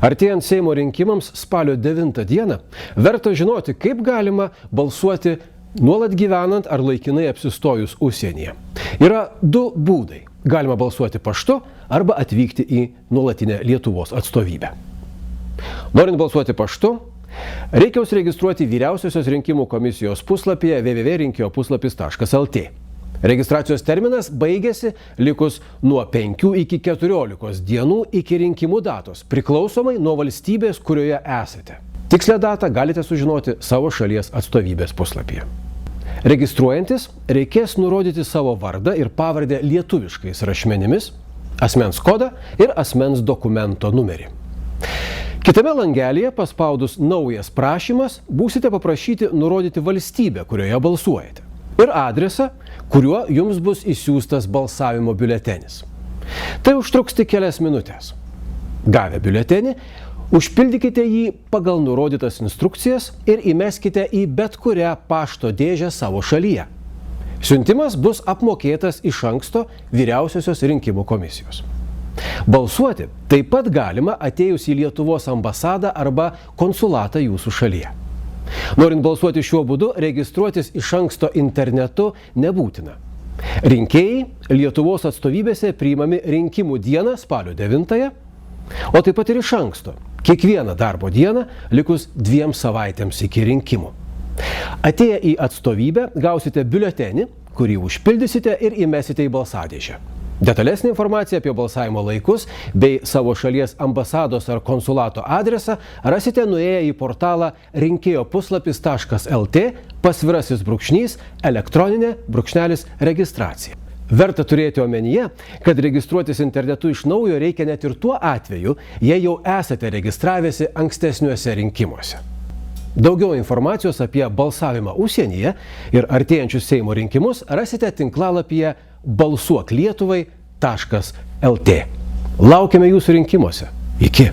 Artėjant Seimo rinkimams spalio 9 dieną, verta žinoti, kaip galima balsuoti nuolat gyvenant ar laikinai apsistojus užsienyje. Yra du būdai. Galima balsuoti paštu arba atvykti į nuolatinę Lietuvos atstovybę. Norint balsuoti paštu, reikia užsiregistruoti Vyriausiosios rinkimų komisijos puslapyje www.rinkiopuslapis.lt. Registracijos terminas baigėsi likus nuo 5 iki 14 dienų iki rinkimų datos, priklausomai nuo valstybės, kurioje esate. Tikslę datą galite sužinoti savo šalies atstovybės puslapyje. Registruojantis reikės nurodyti savo vardą ir pavardę lietuviškais rašmenimis, asmens kodą ir asmens dokumento numerį. Kitame langelyje paspaudus naujas prašymas būsite paprašyti nurodyti valstybę, kurioje balsuojate, ir adresą, kuriuo jums bus išsiųstas balsavimo biuletenis. Tai užtruks tik kelias minutės. Gavę biuletenį, užpildykite jį pagal nurodytas instrukcijas ir įmeskite į bet kurią pašto dėžę savo šalyje. Siuntimas bus apmokėtas iš anksto Vyriausiosios rinkimų komisijos. Balsuoti taip pat galima atėjus į Lietuvos ambasadą arba konsulatą jūsų šalyje. Norint balsuoti šiuo būdu, registruotis iš anksto internetu nebūtina. Rinkėjai Lietuvos atstovybėse priimami rinkimų dieną spalio 9, o taip pat ir iš anksto, kiekvieną darbo dieną, likus 2 savaitėms iki rinkimų. Atėję į atstovybę gausite biuletenį, kurį užpildysite ir įmesite į balsadėžę. Detalesnė informacija apie balsavimo laikus bei savo šalies ambasados ar konsulato adresą rasite nuėję į portalą rinkiopuslapis.lt /elektroninė-registracija. Verta turėti omenyje, kad registruotis internetu iš naujo reikia net ir tuo atveju, jei jau esate registravęsi ankstesniuose rinkimuose. Daugiau informacijos apie balsavimą užsienyje ir artėjančius Seimo rinkimus rasite tinklalapyje balsuoklietuvai.lt. Laukiame jūsų rinkimuose. Iki.